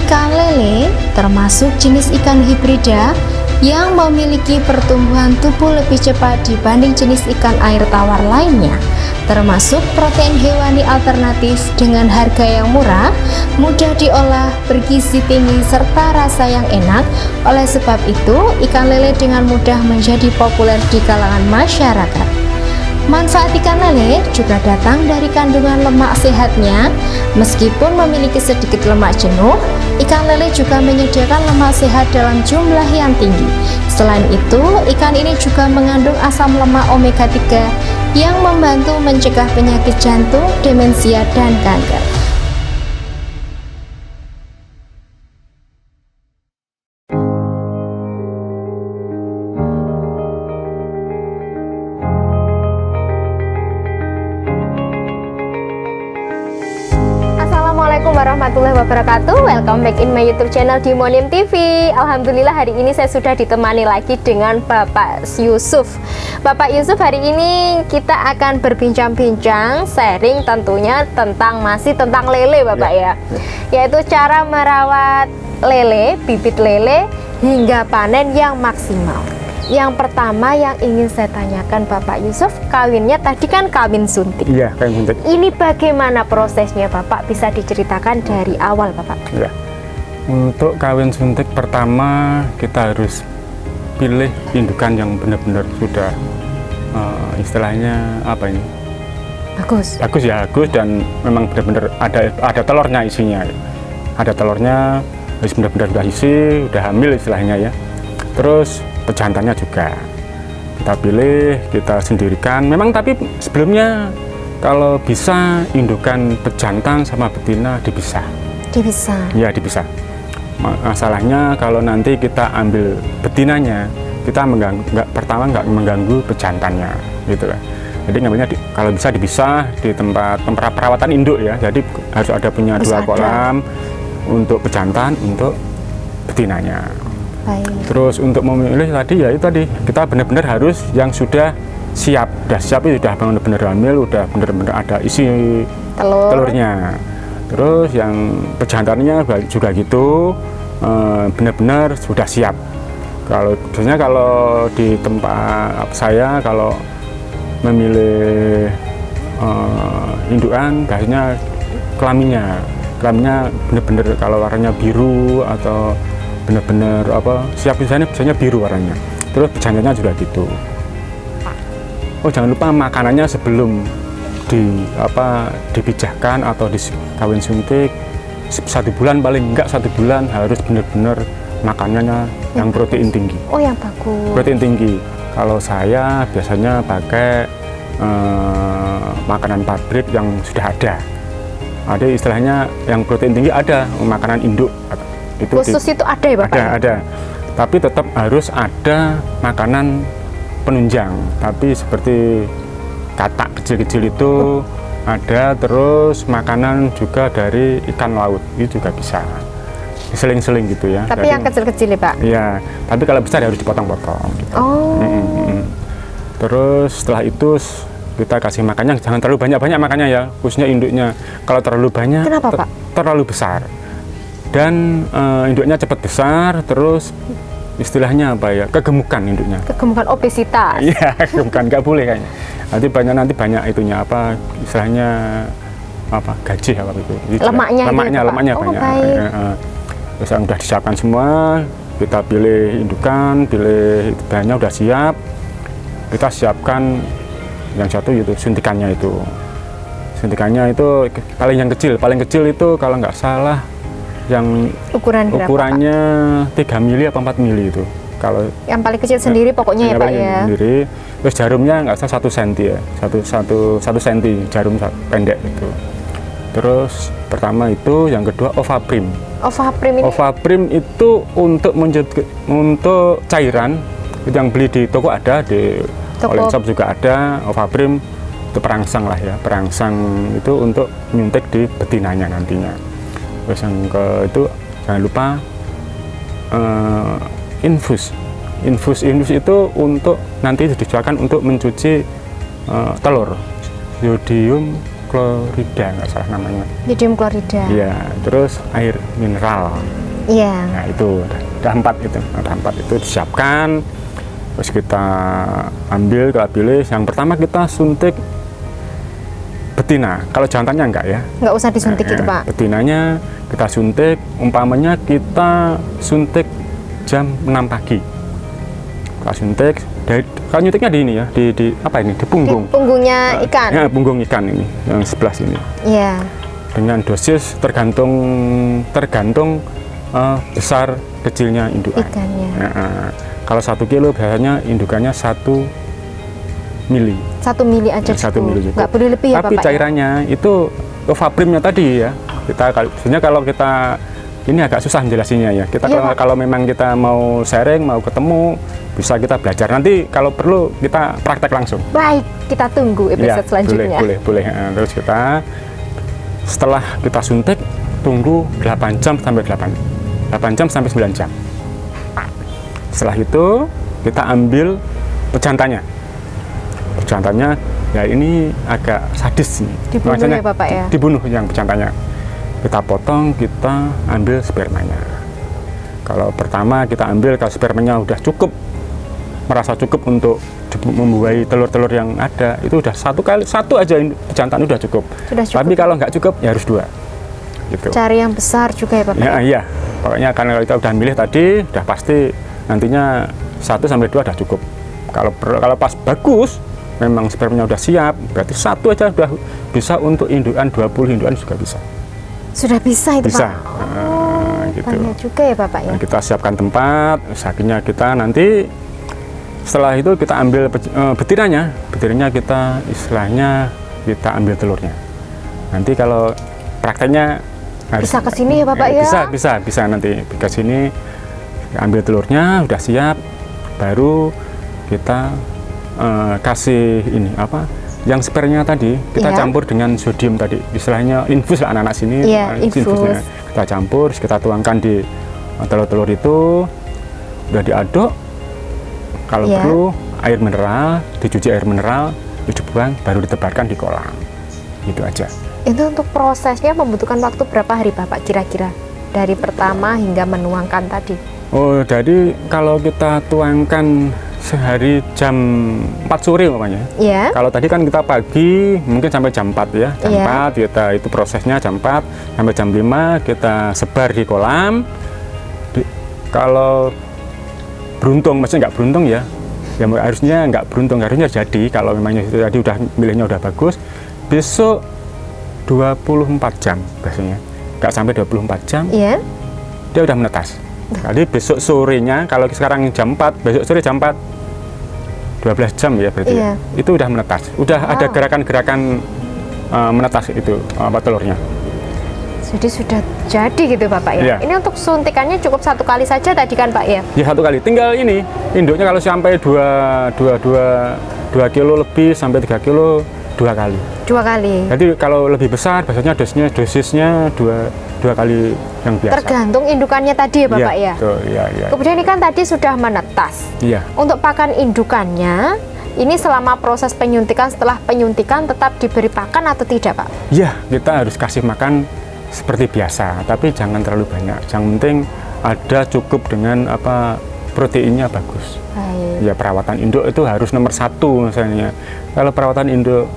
Ikan lele termasuk jenis ikan hibrida yang memiliki pertumbuhan tubuh lebih cepat dibanding jenis ikan air tawar lainnya, termasuk protein hewani alternatif dengan harga yang murah, mudah diolah, bergizi tinggi, serta rasa yang enak. Oleh sebab itu, ikan lele dengan mudah menjadi populer di kalangan masyarakat. Manfaat ikan lele juga datang dari kandungan lemak sehatnya. Meskipun memiliki sedikit lemak jenuh, ikan lele juga menyediakan lemak sehat dalam jumlah yang tinggi. Selain itu, ikan ini juga mengandung asam lemak omega 3 yang membantu mencegah penyakit jantung, demensia, dan kanker. Assalamualaikum warahmatullahi wabarakatuh. Welcome back in my YouTube channel Dimonim TV. Alhamdulillah hari ini saya sudah ditemani lagi dengan Bapak Yusuf. Bapak Yusuf, hari ini kita akan berbincang-bincang, sharing tentunya masih tentang lele Bapak ya. Yaitu cara merawat lele, bibit lele hingga panen yang maksimal. Yang pertama yang ingin saya tanyakan Bapak Yusuf, kawinnya tadi kan kawin suntik. Iya, kawin suntik. Ini bagaimana prosesnya Bapak? Bisa diceritakan dari awal Bapak? Iya. Untuk kawin suntik pertama kita harus pilih indukan yang benar-benar sudah istilahnya apa ini? Bagus. Bagus ya, bagus dan memang benar-benar ada telurnya isinya. Ada telurnya, harus benar-benar sudah isi, sudah hamil istilahnya ya. Terus pejantannya juga kita pilih, kita sendirikan. Memang tapi sebelumnya kalau bisa indukan pejantan sama betina dipisah. Dipisah. Ya dipisah. Masalahnya kalau nanti kita ambil betinanya, kita pertama nggak mengganggu pejantannya, gitu kan. Jadi ngambilnya kalau bisa dipisah di tempat perawatan induk ya. Jadi harus ada punya dua kolam untuk pejantan, untuk betinanya. Baik. Terus untuk memilih tadi ya itu tadi kita benar-benar harus yang sudah siap itu sudah benar-benar hamil, udah benar-benar ada isi telurnya. Terus yang pejantannya juga gitu benar-benar sudah siap. Kalau biasanya kalau di tempat saya kalau memilih indukan biasanya kelaminnya benar-benar kalau warnanya biru atau benar-benar siap biasanya biru warnanya. Terus pejantannya juga gitu. Oh jangan lupa makanannya sebelum dipijahkan atau di kawin suntik 1 bulan, paling enggak 1 bulan harus benar-benar makanannya yang protein tinggi. Oh yang bagus. Protein tinggi. Kalau saya biasanya pakai makanan pabrik yang sudah ada. Ada istilahnya yang protein tinggi, ada makanan induk. Itu khusus itu ada ya Bapak? Ada. Tapi tetap harus ada makanan penunjang. Tapi seperti katak kecil-kecil itu ada, terus makanan juga dari ikan laut itu juga bisa. Seling-seling gitu ya. Tapi yang kecil-kecil ya Pak? Iya. Tapi kalau besar harus dipotong-potong. Gitu. Oh. Terus setelah itu kita kasih makannya jangan terlalu banyak-banyak makannya ya, khususnya induknya. Kalau terlalu banyak, kenapa Pak? Terlalu besar. Dan induknya cepat besar, terus istilahnya apa ya, kegemukan induknya. Kegemukan, obesitas. Iya, kegemukan, nggak boleh kayaknya. Nanti banyak itunya apa istilahnya apa gajih apa itu. Lemaknya banyak. Terus yang udah disiapkan semua, kita pilih indukan, pilih bahannya udah siap. Kita siapkan yang satu itu suntikannya itu. Suntikannya itu paling kecil itu kalau nggak salah yang ukurannya 3 mili apa 4 mili itu. Kalau yang paling kecil sendiri pokoknya ya Pak ya. Sendiri. Terus jarumnya nggak salah 1 cm ya, 1 cm jarum pendek itu. Terus pertama itu, yang kedua Ovaprim. Ovaprim itu untuk cairan yang beli di toko ada, di online shop juga ada. Ovaprim itu perangsang lah ya, perangsang itu untuk nyuntik di betinanya nantinya. Terus yang itu jangan lupa infus itu untuk nanti dijualkan untuk mencuci telur, yodium chlorida nggak salah namanya. Yodium chlorida. Iya, terus air mineral. Iya. Nah itu ada 4 itu, disiapkan. Terus kita ambil kita pilih. Yang pertama kita suntik betina. Kalau jantannya enggak ya. Nggak usah disuntik gitu Pak. Betinanya kita suntik. Umpamanya kita suntik jam 6 pagi. Kita suntik. Kalau nyuntiknya di ini ya, di apa ini? Di punggung. Di punggungnya ikan. Ya, punggung ikan ini, yang sebelah sini. Iya. Dengan dosis tergantung besar kecilnya indukan. Ikannya. Kalau 1 kilo biasanya indukannya 1 mili. 1 mili aja 1 mili cukup. Nggak boleh lebih ya Tapi Bapak? cairannya itu Ovaprimnya tadi ya. Sebenarnya kalau kita ini agak susah menjelasinya ya. Kita Iya, kalau memang kita mau sharing, mau ketemu, bisa kita belajar. Nanti kalau perlu kita praktek langsung. Baik, kita tunggu episode selanjutnya. Boleh. Terus kita setelah kita suntik tunggu 8 jam sampai 9 jam. Setelah itu kita ambil pejantannya. Pejantannya ya ini agak sadis nih. Dibunuh Maksudnya, ya Bapak ya? Dibunuh yang pejantannya. Kita potong, kita ambil spermanya. Kalau pertama kita ambil, kalau spermanya udah cukup, merasa cukup untuk membuahi telur-telur yang ada, itu udah satu aja pejantan udah cukup. Sudah cukup. Tapi kalau nggak cukup ya harus 2. Gitu. Cari yang besar juga ya Bapak? Ya, iya. Pokoknya karena kalau kita udah milih tadi, udah pasti nantinya 1 sampai 2 udah cukup. Kalau pas bagus, memang spermanya udah siap, berarti 1 aja udah bisa untuk indukan, 20 indukan juga bisa. Sudah bisa itu Bisa. Pak? Gitu. Banyak juga ya Bapak ya? Nah, kita siapkan tempat, akhirnya kita nanti setelah itu kita ambil betinanya kita istilahnya kita ambil telurnya. Nanti kalau prakteknya harus, bisa ke sini ya Bapak ya? Bisa nanti ke sini ambil telurnya udah siap, baru kita kasih ini apa? Yang spermanya tadi kita campur dengan sodium tadi, istilahnya infus lah anak-anak sini. Itu untuk prosesnya membutuhkan waktu berapa hari Bapak kira-kira? Dari pertama hingga menuangkan tadi? Oh, jadi kalau kita tuangkan sehari jam 4 sore umpamanya. Iya. Kalau tadi kan kita pagi mungkin sampai jam 4 ya. Jam 4 kita itu prosesnya jam 4 sampai jam 5 kita sebar di kolam. Kalau beruntung, maksudnya nggak beruntung ya. Ya harusnya nggak beruntung, harusnya jadi kalau memangnya itu tadi udah milihnya udah bagus. Besok 24 jam biasanya. Nggak sampai 24 jam. Iya. Dia udah menetas. Jadi besok sorenya, kalau sekarang jam 4, besok sore jam 4, 12 jam ya berarti. Iya. Itu udah menetas. Udah ada gerakan-gerakan menetas itu telurnya. Jadi sudah jadi gitu Bapak ya? Iya. Ini untuk suntikannya cukup 1 kali saja tadi kan Pak ya? Ya 1 kali. Tinggal ini, induknya kalau sampai 2 kilo lebih sampai 3 kilo 2 kali. 2 kali? Jadi kalau lebih besar, biasanya dosisnya 2 kali yang biasa. Tergantung indukannya tadi ya Bapak ya? Betul, iya. Kemudian ini kan tadi sudah menetas. Iya. Untuk pakan indukannya, ini selama proses penyuntikan, setelah penyuntikan tetap diberi pakan atau tidak Pak? Iya, kita harus kasih makan seperti biasa, tapi jangan terlalu banyak. Yang penting ada cukup dengan proteinnya bagus. Baik. Ya perawatan induk itu harus nomor 1 misalnya. Kalau perawatan induk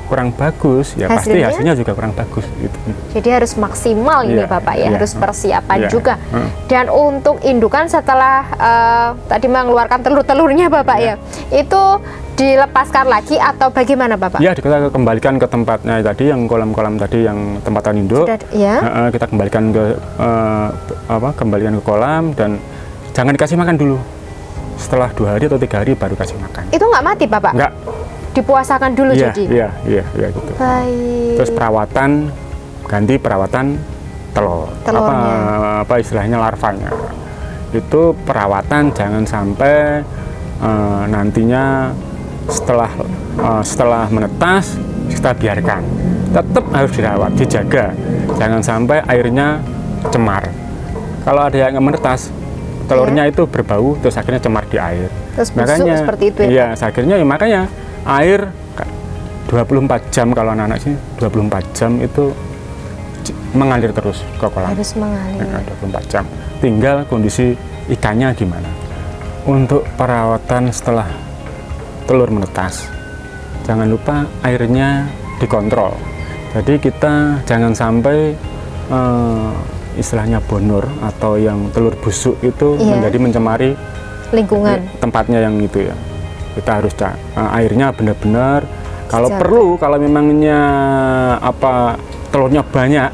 kurang bagus, ya pasti hasilnya juga kurang bagus. Gitu. Jadi harus maksimal ini Bapak ya, harus persiapan juga. Dan untuk indukan setelah tadi mengeluarkan telur-telurnya Bapak ya, itu dilepaskan lagi atau bagaimana Bapak? Ya, kita kembalikan ke tempatnya tadi, yang kolam-kolam tadi yang tempatan induk. Kita kembalikan ke kembalikan ke kolam dan jangan dikasih makan dulu. Setelah 2 hari atau 3 hari baru kasih makan. Itu nggak mati Bapak? Nggak. Dipuasakan dulu jadi? Iya gitu. Baik. Terus ganti perawatan telurnya. Apa istilahnya larvanya. Itu perawatan jangan sampai nantinya setelah menetas kita biarkan. Tetap harus dirawat, dijaga. Jangan sampai airnya cemar. Kalau ada yang menetas, telurnya itu berbau, terus akhirnya cemar di air. Terus busuk seperti itu ya? Iya, akhirnya makanya air 24 jam kalau anak-anak sih 24 jam itu mengalir terus ke kolam. Harus mengalir. 24 jam. Tinggal kondisi ikannya gimana. Untuk perawatan setelah telur menetas, jangan lupa airnya dikontrol. Jadi kita jangan sampai istilahnya bonor atau yang telur busuk itu menjadi mencemari lingkungan tempatnya yang itu ya. Kita harus airnya benar-benar. Kalau perlu, kalau memangnya telurnya banyak,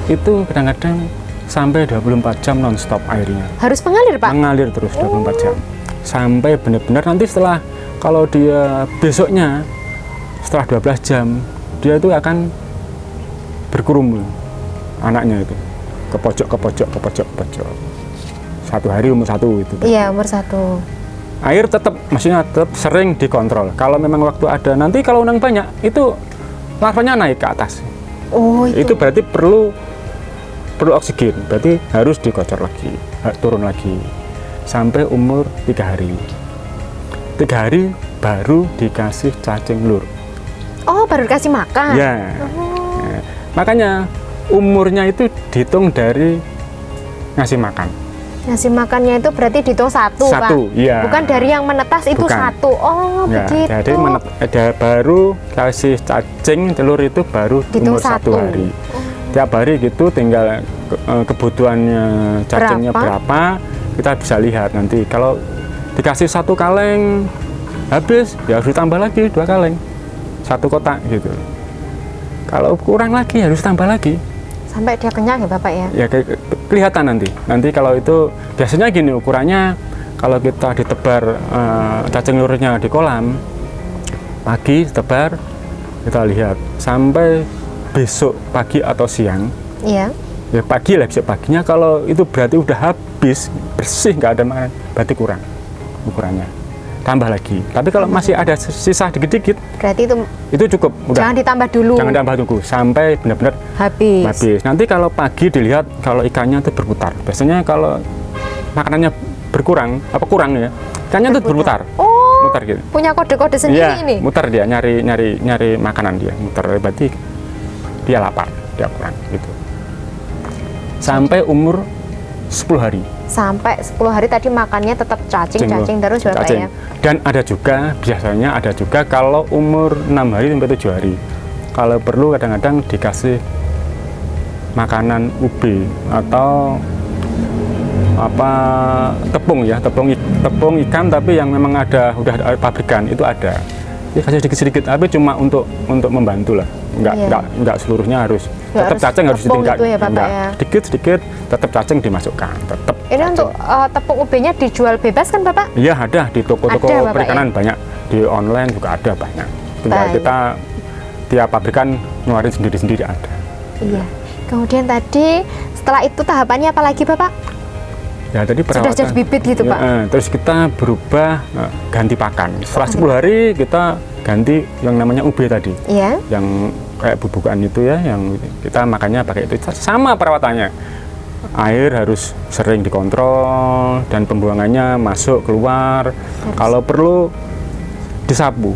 itu kadang-kadang sampai 24 jam non-stop airnya. Harus mengalir, Pak? Mengalir terus 24 jam. Sampai benar-benar nanti setelah, kalau dia besoknya, setelah 12 jam, dia itu akan berkerumun, anaknya itu. Ke pojok. 1 hari umur 1 itu. Iya, umur 1. Air maksudnya tetap sering dikontrol. Kalau memang waktu ada, nanti kalau unang banyak, itu larvanya naik ke atas. Oh, itu berarti perlu oksigen, berarti harus dikocor lagi, turun lagi sampai umur 3 hari. 3 hari baru dikasih cacing lur. Oh, baru dikasih makan? Ya. Nah, makanya umurnya itu dihitung dari ngasih makan. Ngasih makannya itu berarti dihitung 1, Pak? Iya. Bukan dari yang menetas itu 1? Oh, ya, begitu. Jadi baru kasih cacing telur itu baru dihitung umur 1 hari. Tiap hari gitu tinggal kebutuhannya cacingnya berapa, kita bisa lihat nanti. Kalau dikasih 1 kaleng habis, ya harus ditambah lagi 2 kaleng, 1 kotak gitu. Kalau kurang lagi harus tambah lagi sampai dia kenyang ya Bapak ya? Ya kelihatan nanti. Nanti kalau itu biasanya gini ukurannya, kalau kita ditebar cacing lurnya di kolam pagi ditebar, kita lihat sampai besok pagi atau siang. Iya. Ya pagi lah, besok paginya kalau itu berarti udah habis bersih, nggak ada makan, berarti kurang ukurannya. Tambah lagi. Tapi kalau masih ada sisa dikit-dikit, berarti itu cukup. Udah. Jangan ditambah dulu. Jangan ditambah tunggu sampai benar-benar habis. Nanti kalau pagi dilihat kalau ikannya itu berputar. Biasanya kalau makanannya kurang ya, ikannya itu berputar. Oh. Mutar gitu. Punya kode-kode sendiri iya, ini. Mutar dia nyari makanan dia. Mutar berarti dia lapar, dia kurang gitu. Sampai umur 10 hari. Sampai 10 hari tadi makannya tetap cacing terus Bapak ya. Dan biasanya ada juga kalau umur 6 hari sampai 7 hari. Kalau perlu kadang-kadang dikasih makanan ubi atau tepung ikan, tapi yang memang udah ada pabrikan itu ada. Kasih sedikit-sedikit, tapi cuma untuk membantu lah. Enggak seluruhnya harus. Tetap cacing harus ditinggal. Ya, sedikit tetap cacing dimasukkan. Tetap. Ini cacing. Untuk tepung ubinya dijual bebas kan Bapak? Iya, ada di toko-toko perikanan banyak, di online juga ada banyak. Tinggal kita tiap pabrikan ngeluarin sendiri-sendiri ada. Iya. Kemudian tadi setelah itu tahapannya apa lagi Bapak? Ya tadi perawatan. Sudah jadi bibit gitu Pak? Terus kita berubah ganti pakan. Setelah 10 hari kita ganti yang namanya UB tadi. Iya. Yang kayak bubukan itu ya, yang kita makannya pakai itu. Sama perawatannya. Air harus sering dikontrol dan pembuangannya masuk keluar. Kalau perlu disapu.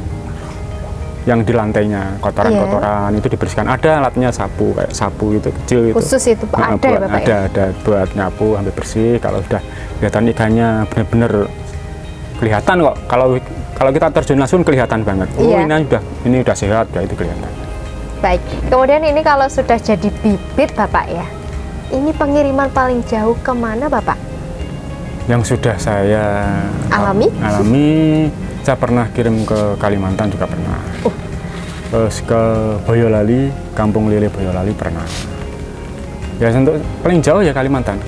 Yang di lantainya kotoran-kotoran itu dibersihkan. Ada alatnya sapu, kayak sapu itu kecil itu. Khusus itu Pak, ada ya Bapak? Ada buat nyapu sampai bersih. Kalau sudah kelihatan ikannya benar-benar kelihatan kok. Kalau kita terjun langsung kelihatan banget. Oh ini udah sehat, itu kelihatan. Baik. Kemudian ini kalau sudah jadi bibit Bapak ya, ini pengiriman paling jauh kemana Bapak? Yang sudah saya alami, saya pernah kirim ke Kalimantan juga pernah. Terus ke Boyolali, Kampung Lele Boyolali pernah. Ya untuk paling jauh ya Kalimantan.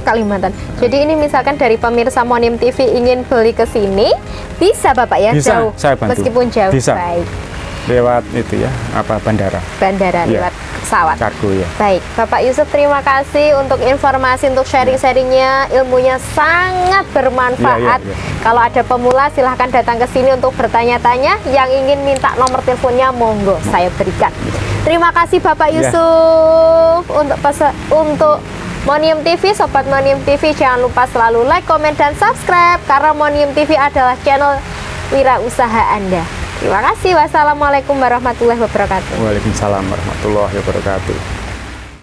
Jadi ini misalkan dari pemirsa Monium TV ingin beli ke sini, bisa Bapak ya? Bisa, jauh, saya bantu. Meskipun jauh. Bisa. Baik. Lewat itu ya, bandara. Lewat pesawat. Kargo ya. Baik, Bapak Yusuf terima kasih untuk informasi, untuk sharing-sharingnya, ilmunya sangat bermanfaat. Kalau ada pemula silahkan datang ke sini untuk bertanya-tanya. Yang ingin minta nomor teleponnya monggo saya berikan. Terima kasih Bapak Yusuf untuk Monium TV, Sobat Monium TV, jangan lupa selalu like, komen, dan subscribe karena Monium TV adalah channel wirausaha Anda. Terima kasih. Wassalamualaikum warahmatullahi wabarakatuh. Waalaikumsalam warahmatullahi wabarakatuh.